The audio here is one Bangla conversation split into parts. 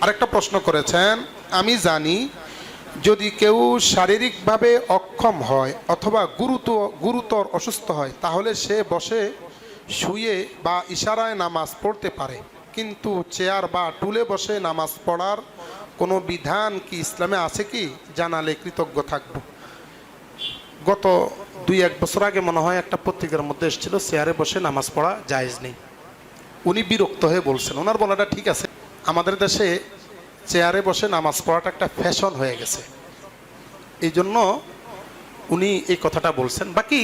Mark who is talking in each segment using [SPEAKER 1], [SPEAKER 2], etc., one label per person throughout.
[SPEAKER 1] আরেকটা প্রশ্ন করেছেন, আমি জানি যদি কেউ শারীরিকভাবে অক্ষম হয় অথবা গুরুতর অসুস্থ হয় তাহলে সে বসে শুয়ে বা ইশারায় নামাজ পড়তে পারে, কিন্তু চেয়ার বা টুলে বসে নামাজ পড়ার কোনো বিধান কি ইসলামে আছে কি? জানালে কৃতজ্ঞ থাকব। গত 2-1 বছর আগে মনে হয় একটা পত্রিকার মধ্যে এসেছিল চেয়ারে বসে নামাজ পড়া জায়েজ নেই। উনি বিরক্ত হয়ে বলছেন, ওনার বলাটা ঠিক আছে, আমাদের দেশে চেয়ারে বসে নামাজ পড়াটা একটা ফ্যাশন হয়ে গেছে, এই জন্য উনি এই কথাটা বলছেন। বাকি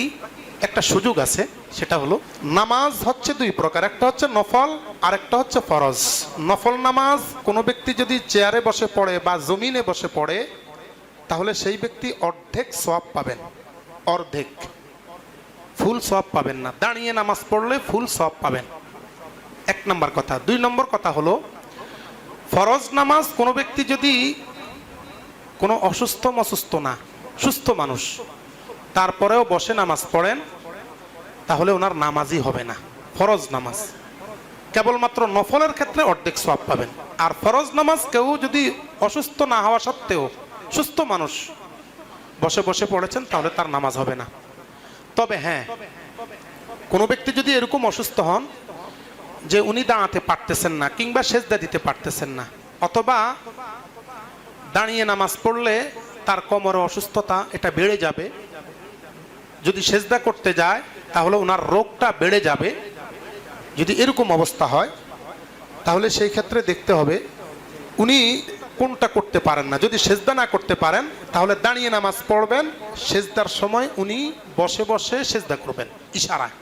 [SPEAKER 1] একটা সুযোগ আছে, সেটা হলো নামাজ হচ্ছে 2 প্রকার, একটা হচ্ছে নফল আর একটা হচ্ছে ফরজ। নফল নামাজ কোনো ব্যক্তি যদি চেয়ারে বসে পড়ে বা জমিনে বসে পড়ে তাহলে সেই ব্যক্তি অর্ধেক সওয়াব পাবেন, অর্ধেক, ফুল সওয়াব পাবেন না। দাঁড়িয়ে নামাজ পড়লে ফুল সওয়াব পাবেন, 1 নম্বর কথা। 2 নম্বর কথা হলো ফরজ নামাজ কোনো ব্যক্তি যদি কোনো অসুস্থ না, সুস্থ মানুষ, তারপরেও বসে নামাজ পড়েন তাহলে ওনার নামাজই হবে না। ফরজ নামাজ কেবলমাত্র নফলের ক্ষেত্রে অর্ধেক সওয়াব পাবেন, আর ফরজ নামাজ কেউ যদি অসুস্থ না হওয়া সত্ত্বেও সুস্থ মানুষ বসে বসে পড়েছেন তাহলে তার নামাজ হবে না। তবে হ্যাঁ, কোনো ব্যক্তি যদি এরকম অসুস্থ হন যে উনি দাঁড়াতে পারতেছেন না কিংবা সেজদা দিতে পারতেছেন না, অথবা দাঁড়িয়ে নামাজ পড়লে তার কোমরে অসুস্থতা এটা বেড়ে যাবে, যদি সেজদা করতে যায় তাহলে ওনার রোগটা বেড়ে যাবে, যদি এরকম অবস্থা হয় তাহলে সেই ক্ষেত্রে দেখতে হবে উনি কোনটা করতে পারেন না। যদি সেজদা না করতে পারেন তাহলে দাঁড়িয়ে নামাজ পড়বেন, সেজদার সময় উনি বসে বসে সেজদা করবেন ইশারায়।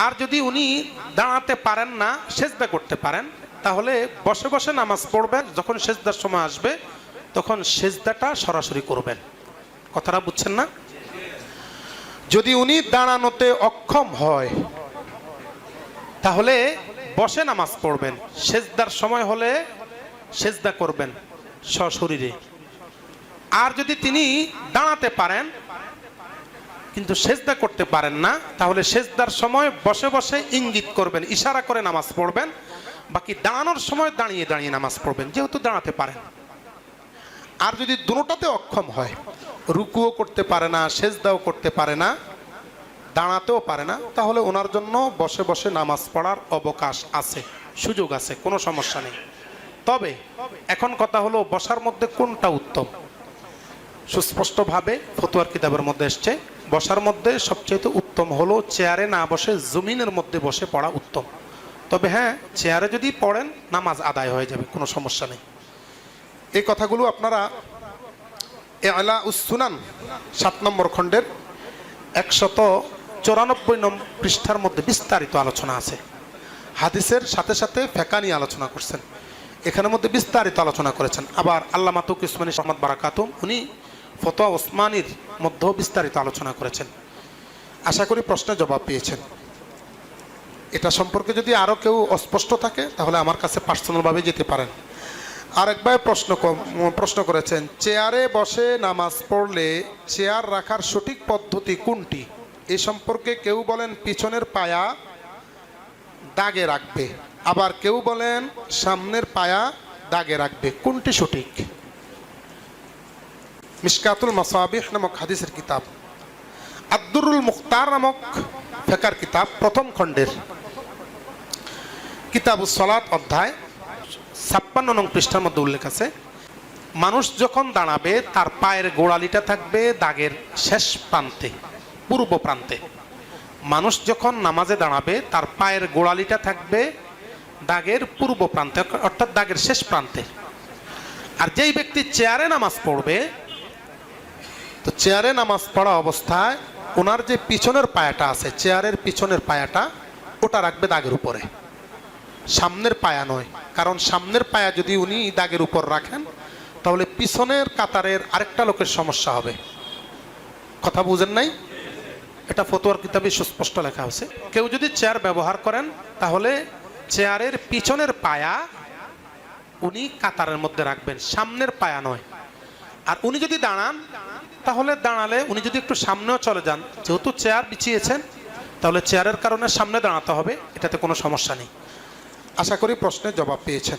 [SPEAKER 1] আর যদি উনি দাঁড়াতে পারেন না, সেজদা করতে পারেন, তাহলে বসে বসে নামাজ পড়বেন, যখন সেজদার সময় আসবে তখন সেজদাটা সরাসরি করবেন। কথাটা বুঝছেন না? যদি উনি দাঁড়ানোতে অক্ষম হয় তাহলে বসে নামাজ পড়বেন, সেজদার সময় হলে সেজদা করবেন সশরীরে। আর যদি তিনি দাঁড়াতে পারেন কিন্তু সেজদা করতে পারেন না তাহলে সেজদার সময় বসে বসে ইঙ্গিত করবেন, ইশারা করে নামাজ পড়বেন, বাকি দাঁড়ানোর সময় দাঁড়িয়ে দাঁড়িয়ে নামাজ পড়বেন, যেহেতু দাঁড়াতে পারেন। আর যদি দুটোটাতে অক্ষম হয়, রুকুও করতে পারে না, সেজদাও করতে পারে না, দাঁড়াতেও পারে না, তাহলে ওনার জন্য বসে বসে নামাজ পড়ার অবকাশ আছে, সুযোগ আছে, কোনো সমস্যা নেই। তবে এখন কথা হলো বসার মধ্যে কোনটা উত্তম? সুস্পষ্টভাবে ফতোয়ার কিতাবের মধ্যে এসছে বসার মধ্যে সবচেয়ে উত্তম হলো চেয়ারে না বসে জমিনের মধ্যে বসে পড়া উত্তম। তবে হ্যাঁ, চেয়ারে যদি পড়েন নামাজ আদায় হয়ে যাবে, কোনো সমস্যা নেই। এই কথাগুলো আপনারা ইলা উস-সুনান 7 নম্বর খণ্ডের 194 নম্বর পৃষ্ঠার মধ্যে বিস্তারিত আলোচনা আছে। হাদিসের সাথে সাথে ফিকহ নিয়ে আলোচনা করছেন, এখানের মধ্যে বিস্তারিত আলোচনা করেছেন। আবার আল্লামা তৌকি উসমানী রহমাত বারাকাতুম উনি ফতোয়া ওসমানীর মধ্যেও বিস্তারিত আলোচনা করেছেন। আশা করি প্রশ্নের জবাব পেয়েছেন। এটা সম্পর্কে যদি আরও কেউ অস্পষ্ট থাকে তাহলে আমার কাছে পার্সোনালভাবে যেতে পারেন। আরেকবার প্রশ্ন করেছেন, চেয়ারে বসে নামাজ পড়লে চেয়ার রাখার সঠিক পদ্ধতি কোনটি? এ সম্পর্কে কেউ বলেন পিছনের পায়া দাগে রাখবে, আবার কেউ বলেন সামনের পায়া দাগে রাখবে, কোনটি সঠিক? মিশকাতুল মাসাবিহ নামক হাদিসের কিতাব, আদ-দুররুল মুখতার নামক ফিকহের কিতাব, প্রথম খণ্ডের কিতাবুস সালাত অধ্যায় 56 নং পৃষ্ঠার মধ্যে উল্লেখ আছে, মানুষ যখন দাঁড়াবে তার পায়ের গোড়ালিটা থাকবে দাগের শেষ প্রান্তে, পূর্ব প্রান্তে। মানুষ যখন নামাজে দাঁড়াবে তার পায়ের গোড়ালিটা থাকবে দাগের পূর্ব প্রান্তে, অর্থাৎ দাগের শেষ প্রান্তে। আর যেই ব্যক্তি চেয়ারে নামাজ পড়বে, তো চেয়ারে নামাজ পড়া অবস্থায় ওনার যে পিছনের পায়াটা আছে, চেয়ারের পিছনের পায়াটা, ওটা রাখবে দাগের উপরে, সামনের পায়া নয়। কারণ সামনের পায়া যদি উনি দাগের উপর রাখেন তাহলে পিছনের কাতারের আরেকটা লোকের সমস্যা হবে। কথা বুঝেন নাই? এটা ফতোয়ার কিতাবে সুস্পষ্ট লেখা আছে। কেউ যদি চেয়ার ব্যবহার করেন তাহলে চেয়ারের পিছনের পায়া উনি কাতারের মধ্যে রাখবেন, সামনের পায়া নয়। আর উনি যদি দাঁড়ান তাহলে দাঁড়ালে উনি যদি একটু সামনেও চলে যান, যেহেতু চেয়ার বিছিয়েছেন তাহলে চেয়ারের কারণে সামনে দাঁড়াতে হবে, এটাতে কোনো সমস্যা নেই। আশা করি প্রশ্নের জবাব পেয়েছেন।